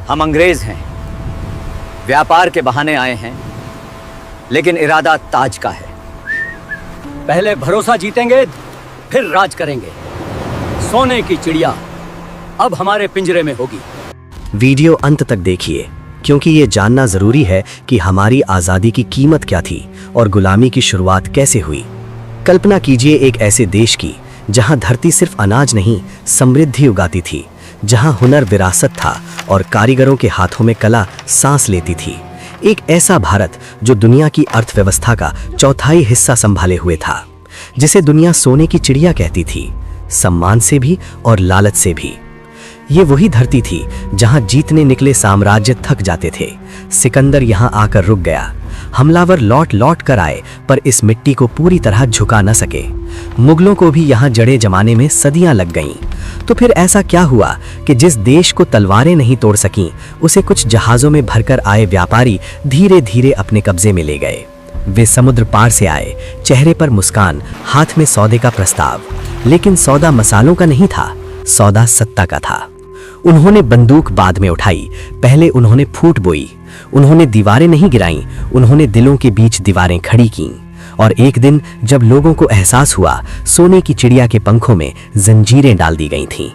हम अंग्रेज हैं, व्यापार के बहाने आए हैं, लेकिन इरादा ताज का है। पहले भरोसा जीतेंगे, फिर राज करेंगे। सोने की चिड़िया अब हमारे पिंजरे में होगी। वीडियो अंत तक देखिए, क्योंकि ये जानना जरूरी है कि हमारी आज़ादी की कीमत क्या थी और गुलामी की शुरुआत कैसे हुई। कल्पना कीजिए एक ऐसे देश की जहां धरती सिर्फ अनाज नहीं, समृद्धि उगाती थी, जहां हुनर विरासत था और कारीगरों के हाथों में कला सांस लेती थी। एक ऐसा भारत जो दुनिया की अर्थव्यवस्था का चौथाई हिस्सा संभाले हुए था, जिसे दुनिया सोने की चिड़िया कहती थी, सम्मान से भी और लालच से भी। ये वही धरती थी जहां जीतने निकले साम्राज्य थक जाते थे। सिकंदर यहां आकर रुक गया। हमलावर लौट लौट कर आए, पर इस मिट्टी को पूरी तरह झुका न सके। मुगलों को भी यहां जड़ें जमाने में सदियां लग गईं। तो फिर ऐसा क्या हुआ कि जिस देश को तलवारें नहीं तोड़ सकीं, उसे कुछ जहाजों में भरकर आए व्यापारी धीरे धीरे अपने कब्जे में ले गए। वे समुद्र पार से आए, चेहरे पर मुस्कान, हाथ में सौदे का प्रस्ताव। लेकिन सौदा मसालों का नहीं था, सौदा सत्ता का था। उन्होंने बंदूक बाद में उठाई, पहले उन्होंने फूट बोई। उन्होंने दीवारें नहीं गिराईं, उन्होंने दिलों के बीच दीवारें खड़ी कीं। और एक दिन जब लोगों को एहसास हुआ, सोने की चिड़िया के पंखों में जंजीरें डाल दी गई थीं।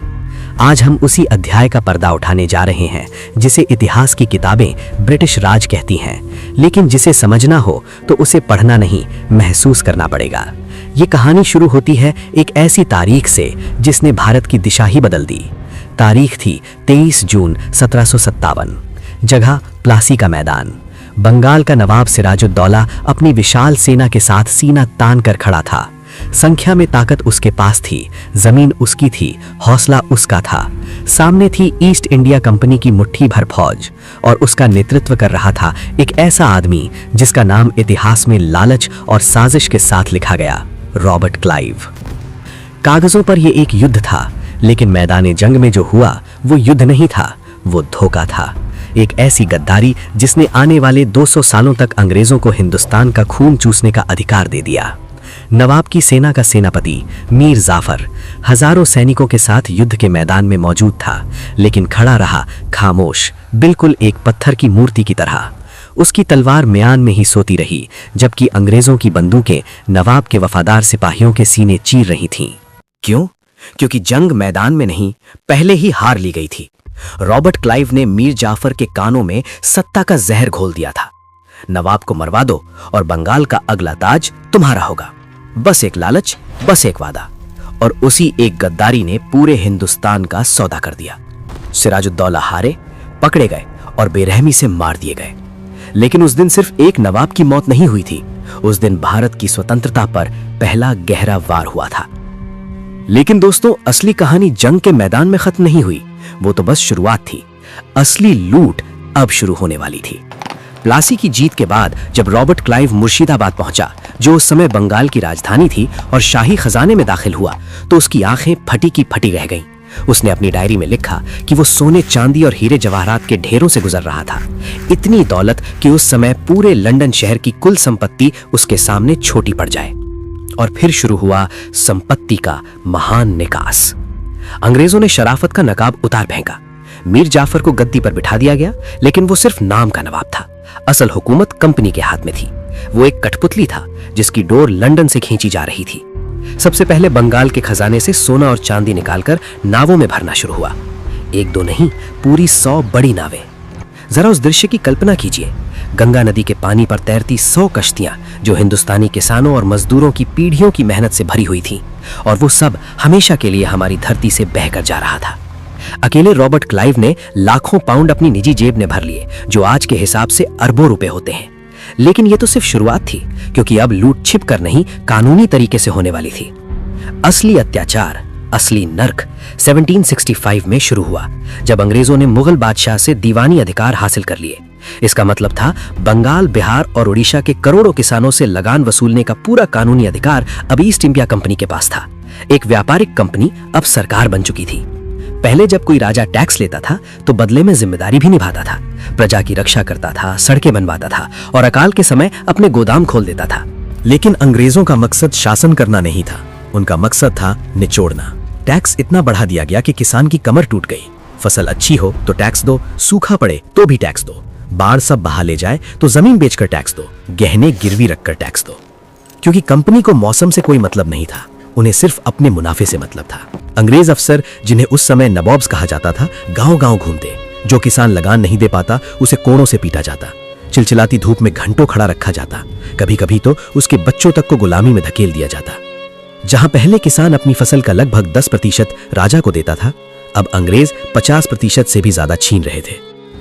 आज हम उसी अध्याय का पर्दा उठाने जा रहे हैं जिसे इतिहास की किताबें ब्रिटिश राज कहती हैं, लेकिन जिसे समझना हो तो उसे पढ़ना नहीं, महसूस करना पड़ेगा। ये कहानी शुरू होती है एक ऐसी तारीख से जिसने भारत की दिशा ही बदल दी। तारीख थी 23 जून 1757। जगह प्लासी का मैदान। बंगाल का नवाब सिराजुद्दौला अपनी विशाल सेना के साथ सीना तान कर खड़ा था। संख्या में ताकत उसके पास थी, जमीन उसकी थी, हौसला उसका था। सामने थी ईस्ट इंडिया कंपनी की मुट्ठी भर फौज, और उसका नेतृत्व कर रहा था एक ऐसा आदमी जिसका नाम इतिहास में लालच और साजिश के साथ लिखा गया, रॉबर्ट क्लाइव। कागजों पर यह एक युद्ध था, लेकिन मैदान जंग में जो हुआ वो युद्ध नहीं था, वो धोखा था। एक ऐसी गद्दारी जिसने आने वाले 200 सालों तक अंग्रेजों को हिंदुस्तान का खून चूसने का अधिकार दे दिया। नवाब की सेना का सेनापति मीर जाफर हजारों सैनिकों के साथ युद्ध के मैदान में मौजूद था, लेकिन खड़ा रहा खामोश, बिल्कुल एक पत्थर की मूर्ति की तरह। उसकी तलवार म्यान में ही सोती रही, जबकि अंग्रेजों की बंदूकें नवाब के वफादार सिपाहियों के सीने चीर रही थीं। क्यों? क्योंकि जंग मैदान में नहीं, पहले ही हार ली गई थी। रॉबर्ट क्लाइव ने मीर जाफर के कानों में सत्ता का जहर घोल दिया था। नवाब को मरवा दो और बंगाल का अगला ताज तुम्हारा होगा। बस एक लालच, बस एक वादा, और उसी एक गद्दारी ने पूरे हिंदुस्तान का सौदा कर दिया। सिराजुद्दौला हारे, पकड़े गए और बेरहमी से मार दिए गए। लेकिन उस दिन सिर्फ एक नवाब की मौत नहीं हुई थी, उस दिन भारत की स्वतंत्रता पर पहला गहरा वार हुआ था। लेकिन दोस्तों, असली कहानी जंग के मैदान में खत्म नहीं हुई, वो तो बस शुरुआत थी। असली लूट अब शुरू होने वाली थी। प्लासी की जीत के बाद जब रॉबर्ट क्लाइव मुर्शिदाबाद पहुंचा, जो उस समय बंगाल की राजधानी थी, और शाही खजाने में दाखिल हुआ, तो उसकी आंखें फटी की फटी रह गईं। उसने अपनी डायरी में लिखा कि वो सोने, चांदी और हीरे जवाहरात के ढेरों से गुजर रहा था। इतनी दौलत कि उस समय पूरे लंदन शहर की कुल संपत्ति उसके सामने छोटी पड़ जाए। और फिर शुरू हुआ संपत्ति का महान निकास। अंग्रेजों ने शराफत का नकाब उतार फेंका। मीर जाफर को गद्दी पर बिठा दिया गया, लेकिन वो सिर्फ नाम का नवाब था। असल हुकूमत कंपनी के हाथ में थी। वो एक कठपुतली था जिसकी डोर लंदन से खींची जा रही थी। सबसे पहले बंगाल के खजाने से सोना और चांदी निकालकर नावों में भरना शुरू हुआ। एक दो नहीं, पूरी 100 बड़ी नावें। जरा उस दृश्य की कल्पना कीजिए। गंगा नदी के पानी पर तैरती 100 कश्तियां, जो हिंदुस्तानी किसानों और मजदूरों की पीढ़ियों की मेहनत से भरी हुई थीं, और वो सब हमेशा के लिए हमारी धरती से बहकर जा रहा था। अकेले रॉबर्ट क्लाइव ने लाखों पाउंड अपनी निजी जेब में भर लिए, जो आज के हिसाब से अरबों रुपए होते हैं। लेकिन ये तो सिर्फ शुरुआत थी, क्योंकि अब लूट छिप कर नहीं, कानूनी तरीके से होने वाली थी। असली अत्याचार, असली नर्क 1765 में शुरू हुआ, जब अंग्रेजों ने मुगल बादशाह से दीवानी अधिकार हासिल कर लिए। इसका मतलब था बंगाल, बिहार और उड़ीसा के करोड़ों किसानों से लगान वसूलने का पूरा कानूनी अधिकार अब ईस्ट इंडिया कंपनी के पास था। एक व्यापारिक कंपनी अब सरकार बन चुकी थी। पहले जब कोई राजा टैक्स लेता था तो बदले में जिम्मेदारी भी निभाता था, प्रजा की रक्षा करता था, सड़कें बनवाता था और अकाल के समय अपने गोदाम खोल देता था। लेकिन अंग्रेजों का मकसद शासन करना नहीं था, उनका मकसद था निचोड़ना। टैक्स इतना बढ़ा दिया गया कि किसान की कमर टूट गई। फसल अच्छी हो तो टैक्स दो, सूखा पड़े तो भी टैक्स दो, बाढ़ सब बहा ले जाए तो जमीन बेचकर टैक्स दो, गहने गिरवी रखकर टैक्स दो। क्योंकि कंपनी को मौसम से कोई मतलब नहीं था, उन्हें सिर्फ अपने मुनाफे से मतलब था। अंग्रेज अफसर, जिन्हें उस समय नवाब्स कहा जाता था, गांव-गांव घूमते। जो किसान लगान नहीं दे पाता उसे कोड़ों से पीटा जाता, चिलचिलाती धूप में घंटों खड़ा रखा जाता, कभी कभी तो उसके बच्चों तक को गुलामी में धकेल दिया जाता। जहां पहले किसान अपनी फसल का लगभग 10% राजा को देता था, अब अंग्रेज 50% से भी ज्यादा छीन रहे थे।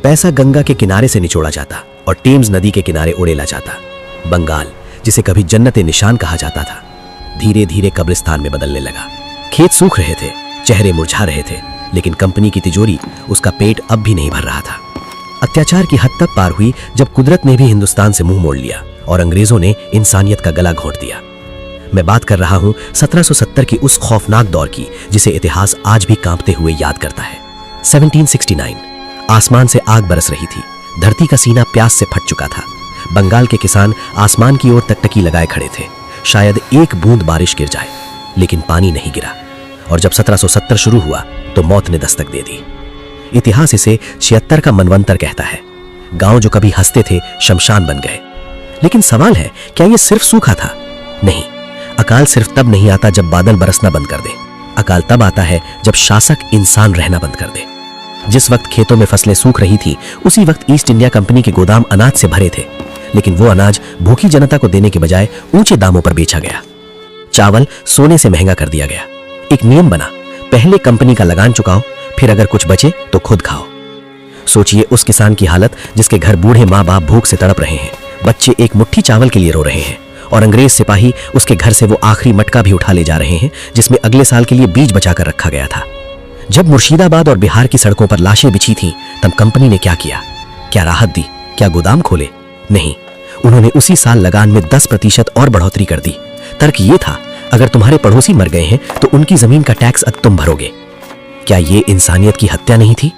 पैसा गंगा के किनारे से निचोड़ा जाता और टेम्स नदी के किनारे उड़ेला जाता। बंगाल, जिसे कभी जन्नते निशान कहा जाता था, धीरे धीरे कब्रिस्तान में बदलने लगा। खेत सूख रहे थे, चेहरे मुरझा रहे थे, लेकिन कंपनी की तिजोरी, उसका पेट अब भी नहीं भर रहा था। अत्याचार की हद तक पार हुई जब कुदरत ने भी हिंदुस्तान से मुंह मोड़ लिया और अंग्रेजों ने इंसानियत का गला घोंट दिया। मैं बात कर रहा हूं 1770 की उस खौफनाक दौर की जिसे इतिहास आज भी कांपते हुए याद करता है। 1769। आसमान से आग बरस रही थी, धरती का सीना प्यास से फट चुका था। बंगाल के किसान आसमान की ओर टकटकी लगाए खड़े थे, शायद एक बूंद बारिश गिर जाए, लेकिन पानी नहीं गिरा। और जब 1770 शुरू हुआ तो मौत ने दस्तक दे दी। इतिहास इसे 76 का मनवंतर कहता है। गांव जो कभी हंसते थे शमशान बन गए। लेकिन सवाल है, क्या यह सिर्फ सूखा था? नहीं, अकाल सिर्फ तब नहीं आता जब बादल बरसना बंद कर दे। अकाल तब आता है जब शासक इंसान रहना बंद कर दे। जिस वक्त खेतों में फसलें सूख रही थी, उसी वक्त ईस्ट इंडिया कंपनी के गोदाम अनाज से भरे थे, लेकिन वो अनाज भूखी जनता को देने के बजाय ऊंचे दामों पर बेचा गया। चावल सोने से महंगा कर दिया गया। एक नियम बना, पहले कंपनी का लगान चुकाओ, फिर अगर कुछ बचे तो खुद खाओ। सोचिए उस किसान की हालत जिसके घर बूढ़े माँ बाप भूख से तड़प रहे हैं, बच्चे एक मुट्ठी चावल के लिए रो रहे हैं, और अंग्रेज सिपाही उसके घर से वो आखिरी मटका भी उठा ले जा रहे हैं जिसमें अगले साल के लिए बीज बचाकर रखा गया था। जब मुर्शिदाबाद और बिहार की सड़कों पर लाशें बिछी थीं, तब कंपनी ने क्या किया? क्या राहत दी? क्या गोदाम खोले? नहीं, उन्होंने उसी साल लगान में 10% और बढ़ोतरी कर दी। तर्क ये था, अगर तुम्हारे पड़ोसी मर गए हैं तो उनकी जमीन का टैक्स अब तुम भरोगे। क्या ये इंसानियत की हत्या नहीं थी?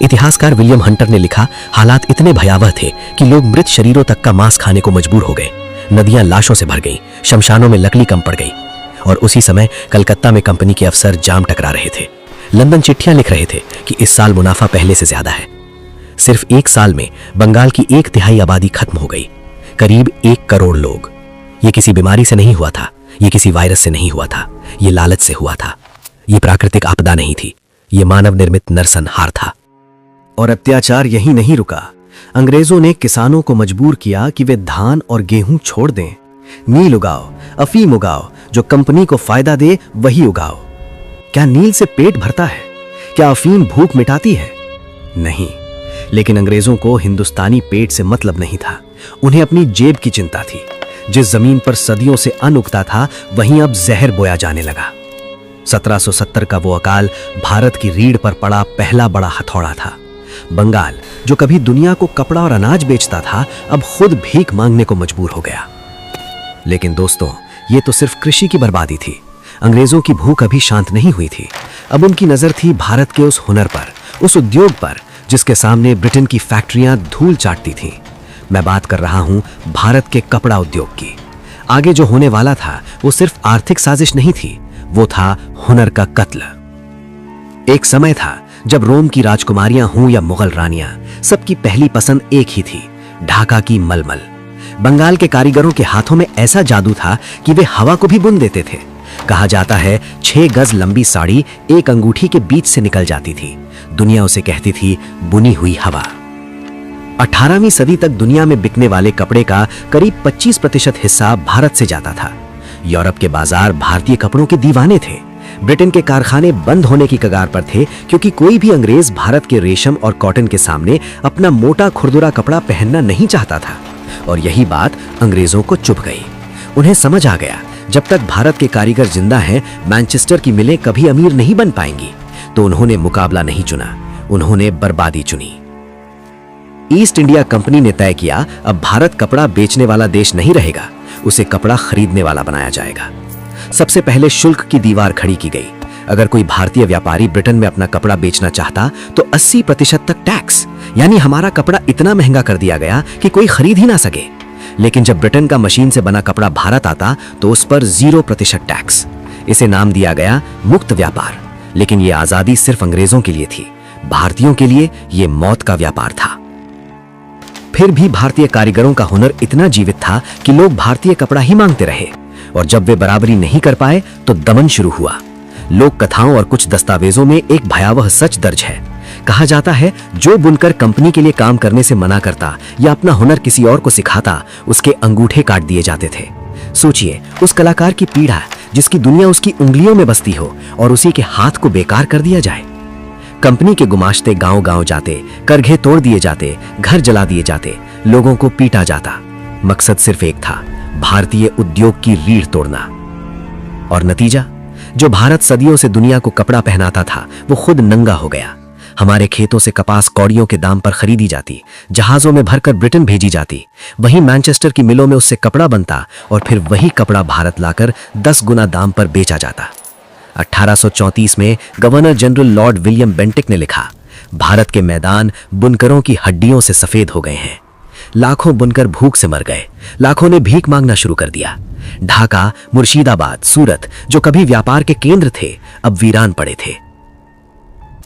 इतिहासकार विलियम हंटर ने लिखा, हालात इतने भयावह थे कि लोग मृत शरीरों तक का मांस खाने को मजबूर हो गए। नदियां लाशों से भर गईं, शमशानों में लकड़ी कम पड़ गई। और उसी समय कलकत्ता में कंपनी के अफसर जाम टकरा रहे थे। लंदन चिट्ठियां लिख रहे थे कि इस साल मुनाफा पहले से ज्यादा है। सिर्फ एक साल में बंगाल की 1/3 आबादी खत्म हो गई, करीब 1 करोड़ लोग। ये किसी बीमारी से नहीं हुआ था, ये किसी वायरस से नहीं हुआ था, ये लालच से हुआ था। ये प्राकृतिक आपदा नहीं थी, ये मानव निर्मित नरसंहार था। और अत्याचार यहीं नहीं रुका। अंग्रेजों ने किसानों को मजबूर किया कि वे धान और गेहूं छोड़ दें। नील उगाओ, अफीम उगाओ, जो कंपनी को फायदा दे वही उगाओ। क्या नील से पेट भरता है? क्या अफीम भूख मिटाती है? नहीं। लेकिन अंग्रेजों को हिंदुस्तानी पेट से मतलब नहीं था, उन्हें अपनी जेब की चिंता थी। जिस जमीन पर सदियों से अन्न उगता था, वहीं अब जहर बोया जाने लगा। 1770 का वो अकाल भारत की रीढ़ पर पड़ा पहला बड़ा हथौड़ा था। बंगाल, जो कभी दुनिया को कपड़ा और अनाज बेचता था, अब खुद भीख मांगने को मजबूर हो गया। लेकिन दोस्तों, ये तो सिर्फ कृषि की बर्बादी थी। अंग्रेजों की भूख अभी शांत नहीं हुई थी। अब उनकी नजर थी भारत के उस हुनर पर, उस उद्योग पर जिसके सामने ब्रिटेन की फैक्ट्रियां धूल चाटती थीं। मैं बात कर रहा हूं भारत के कपड़ा उद्योग की। आगे जो होने वाला था वो सिर्फ आर्थिक साजिश नहीं थी, वो था हुनर का कत्ल। एक समय था जब रोम की राजकुमारियां हों या मुगल रानियां, सबकी पहली पसंद एक ही थी, ढाका की मलमल। बंगाल के कारीगरों के हाथों में ऐसा जादू था कि वे हवा को भी बुन देते थे। कहा जाता है 6 गज लंबी साड़ी एक अंगूठी के बीच से निकल जाती थी। दुनिया उसे कहती थी बुनी हुई हवा। 18वीं सदी तक दुनिया में बिकने वाले कपड़े का करीब 25% हिस्सा भारत से जाता था। यूरोप के बाजार भारतीय कपड़ों के दीवाने थे। ब्रिटेन के कारखाने बंद होने की कगार पर थे, क्योंकि कोई भी अंग्रेज भारत के रेशम और कॉटन के सामने अपना मोटा खुरदुरा कपड़ा पहनना नहीं चाहता था। और यही बात अंग्रेजों को चुभ गई। उन्हें समझ आ गया, जब तक भारत के कारीगर जिंदा हैं, मैनचेस्टर की मिलें कभी अमीर नहीं बन पाएंगी। तो उन्होंने मुकाबला नहीं चुना, उन्होंने बर्बादी चुनी। ईस्ट इंडिया कंपनी ने तय किया, अब भारत कपड़ा बेचने वाला देश नहीं रहेगा, उसे कपड़ा खरीदने वाला बनाया जाएगा। सबसे पहले शुल्क की दीवार खड़ी की गई। अगर कोई भारतीय व्यापारी ब्रिटेन में अपना कपड़ा बेचना चाहता तो 80% तक टैक्स, यानी हमारा कपड़ा इतना महंगा कर दिया गया कि कोई खरीद ही ना सके। लेकिन जब ब्रिटेन का मशीन से बना कपड़ा भारत आता तो उस पर 0% टैक्स। इसे नाम दिया गया मुक्त व्यापार। लेकिन ये आजादी सिर्फ अंग्रेजों के लिए थी। भारतीयों के लिए यह मौत का व्यापार था। फिर भी भारतीय कारीगरों का हुनर इतना जीवित था कि लोग भारतीय कपड़ा ही मांगते रहे, और जब वे बराबरी नहीं कर पाए तो दमन शुरू हुआ। लोक कथाओं और कुछ दस्तावेजों में एक भयावह सच दर्ज है। कहा जाता है जो बुनकर कंपनी के लिए काम करने से मना करता या अपना हुनर किसी और को सिखाता, उसके अंगूठे काट दिए जाते थे। सोचिए उस कलाकार की पीड़ा जिसकी दुनिया उसकी उंगलियों में बसती हो और उसी के हाथ को बेकार कर दिया जाए। कंपनी के गुमाश्ते गांव-गांव जाते, करघे तोड़ दिए जाते, घर जला दिए जाते, लोगों को पीटा जाता। मकसद सिर्फ एक था, भारतीय उद्योग की रीढ़ तोड़ना। और नतीजा, जो भारत सदियों से दुनिया को कपड़ा पहनाता था वो खुद नंगा हो गया। हमारे खेतों से कपास कौड़ियों के दाम पर खरीदी जाती, जहाजों में भरकर ब्रिटेन भेजी जाती, वहीं मैनचेस्टर की मिलों में उससे कपड़ा बनता और फिर वही कपड़ा भारत लाकर 10 गुना दाम पर बेचा जाता। 1834 में governor general Lord William Bentinck ने लिखा, भारत के मैदान बुनकरों की हड्डियों से सफेद हो गए हैं। लाखों बुनकर भूख से मर गए, लाखों ने भीख मांगना शुरू कर दिया। ढाका, मुर्शिदाबाद, सूरत जो कभी व्यापार के केंद्र थे अब वीरान पड़े थे।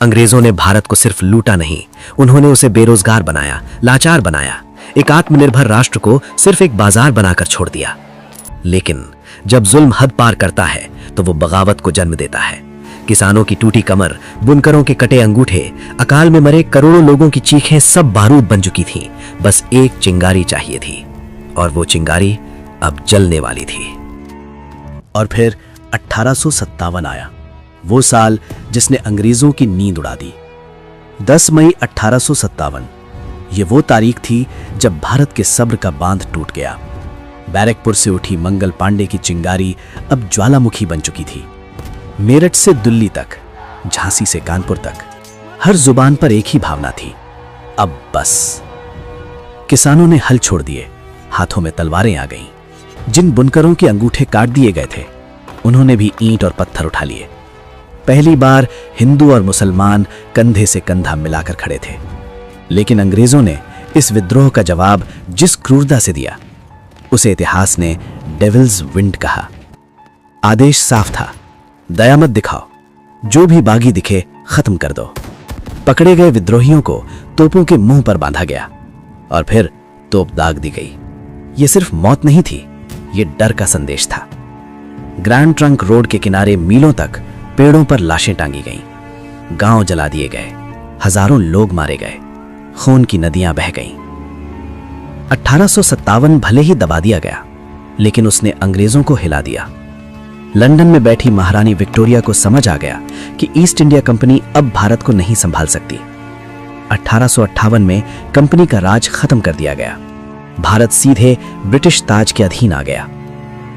अंग्रेजों ने भारत को सिर्फ लूटा नहीं, उन्होंने उसे बेरोजगार बनाया, लाचार बनाया, एक आत्मनिर्भर राष्ट्र को सिर्फ एक बाजार बनाकर छोड़ दिया। लेकिन जब जुल्म हद पार करता है तो वो बगावत को जन्म देता है। किसानों की टूटी कमर, बुनकरों के कटे अंगूठे, अकाल में मरे करोड़ों लोगों की चीखें सब बारूद बन चुकी थीं। बस एक चिंगारी चाहिए थी, और वो चिंगारी अब जलने वाली थी। और फिर 1857 आया, वो साल जिसने अंग्रेजों की नींद उड़ा दी। 10 मई 1857 ये वो तारीख थी जब भारत के सब्र का बांध टूट गया। बैरकपुर से उठी मंगल पांडे की चिंगारी अब ज्वालामुखी बन चुकी थी। मेरठ से दिल्ली तक, झांसी से कानपुर तक, हर जुबान पर एक ही भावना थी, अब बस। किसानों ने हल छोड़ दिए, हाथों में तलवारें आ गईं। जिन बुनकरों के अंगूठे काट दिए गए थे उन्होंने भी ईंट और पत्थर उठा लिए। पहली बार हिंदू और मुसलमान कंधे से कंधा मिलाकर खड़े थे। लेकिन अंग्रेजों ने इस विद्रोह का जवाब जिस क्रूरता से दिया उसे इतिहास ने डेविल्स विंड कहा। आदेश साफ था, दया मत दिखाओ, जो भी बागी दिखे खत्म कर दो। पकड़े गए विद्रोहियों को तोपों के मुंह पर बांधा गया और फिर तोप दाग दी गई। यह सिर्फ मौत नहीं थी, यह डर का संदेश था। ग्रैंड ट्रंक रोड के किनारे मीलों तक पेड़ों पर लाशें टांगी गईं, गांव जला दिए गए, हजारों लोग मारे गए, खून की नदियां बह गईं। 1857 भले ही दबा दिया गया, लेकिन उसने अंग्रेजों को हिला दिया। लंदन में बैठी महारानी विक्टोरिया को समझ आ गया कि ईस्ट इंडिया कंपनी अब भारत को नहीं संभाल सकती। 1858 में कंपनी का राज खत्म कर दिया गया। भारत सीधे ब्रिटिश ताज के अधीन आ गया।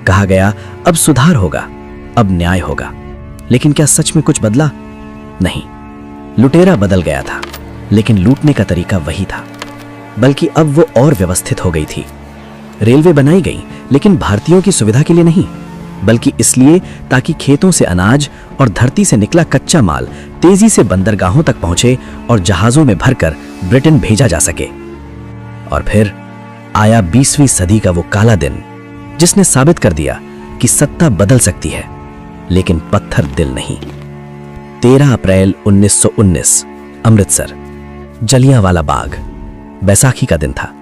कहा गया अब सुधार होगा, अब न्याय होगा। लेकिन क्या सच में कुछ बदला? नहीं, लुटेरा बदल गया था, लेकिन लूटने का तरीका वही था। बल्कि अब वो और व्यवस्थित हो गई थी। रेलवे बनाई गई, लेकिन भारतीयों की सुविधा के लिए नहीं, बल्कि इसलिए ताकि खेतों से अनाज और धरती से निकला कच्चा माल तेजी से बंदरगाहों तक पहुंचे और जहाजों में भरकर ब्रिटेन भेजा जा सके। और फिर आया 20वीं सदी का वो काला दिन, जिसने साबित कर दिया कि सत्ता बदल सकती है, लेकिन पत्थर दिल नहीं। 13 अप्रैल 1919, अमृतसर, जलियांवाला बाग, बैसाखी का दिन था।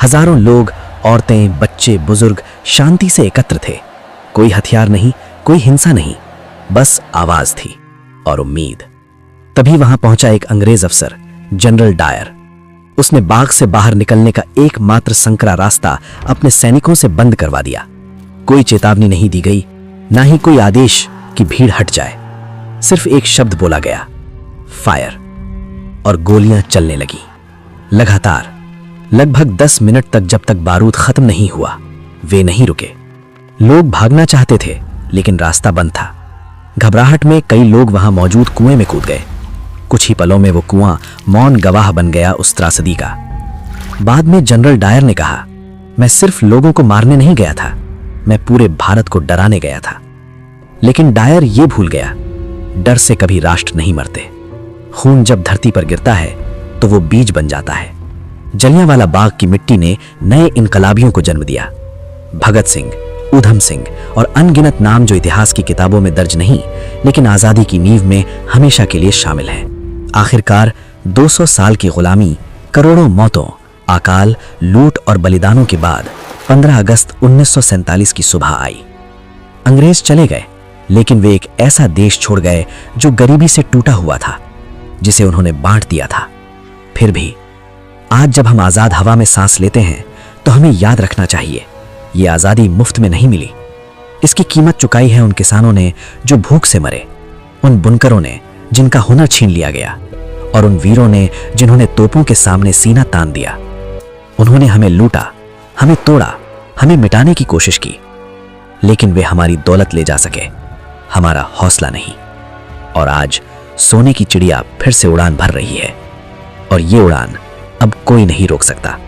हजारों लोग, औरतें, बच्चे, बुजुर्ग शांति से एकत्र थे। कोई हथियार नहीं, कोई हिंसा नहीं, बस आवाज थी और उम्मीद। तभी वहां पहुंचा एक अंग्रेज अफसर, जनरल डायर। उसने बाग से बाहर निकलने का एकमात्र संकरा रास्ता अपने सैनिकों से बंद करवा दिया। कोई चेतावनी नहीं दी गई, ना ही कोई आदेश कि भीड़ हट जाए। सिर्फ एक शब्द बोला गया, फायर, और गोलियां चलने लगी लगातार। लगभग 10 मिनट तक, जब तक बारूद खत्म नहीं हुआ। वे नहीं रुके। लोग भागना चाहते थे, लेकिन रास्ता बंद था। घबराहट में कई लोग वहां मौजूद कुएं में कूद गए। कुछ ही पलों में वो कुआं मौन गवाह बन गया उस त्रासदी का। बाद में जनरल डायर ने कहा, मैं सिर्फ लोगों को मारने नहीं गया था, मैं पूरे भारत को डराने गया था। लेकिन डायर ये भूल गया, डर से कभी राष्ट्र नहीं मरते। खून जब धरती पर गिरता है तो वो बीज बन जाता है। जलियांवाला बाग की मिट्टी ने नए इनकलाबियों को जन्म दिया। भगत सिंह, उधम सिंह और अनगिनत नाम जो इतिहास की किताबों में दर्ज नहीं, लेकिन आजादी की नींव में हमेशा के लिए शामिल हैं। आखिरकार 200 साल की गुलामी, करोड़ों मौतों, अकाल, लूट और बलिदानों के बाद 15 अगस्त 1947 की सुबह आई। अंग्रेज चले गए, लेकिन वे एक ऐसा देश छोड़ गए जो गरीबी से टूटा हुआ था, जिसे उन्होंने बांट दिया था। फिर भी आज जब हम आजाद हवा में सांस लेते हैं तो हमें याद रखना चाहिए, ये आजादी मुफ्त में नहीं मिली। इसकी कीमत चुकाई है उन किसानों ने जो भूख से मरे, उन बुनकरों ने जिनका हुनर छीन लिया गया, और उन वीरों ने जिन्होंने तोपों के सामने सीना तान दिया। उन्होंने हमें लूटा, हमें तोड़ा, हमें मिटाने की कोशिश की, लेकिन वे हमारी दौलत ले जा सके, हमारा हौसला नहीं। और आज सोने की चिड़िया फिर से उड़ान भर रही है, और ये उड़ान अब कोई नहीं रोक सकता।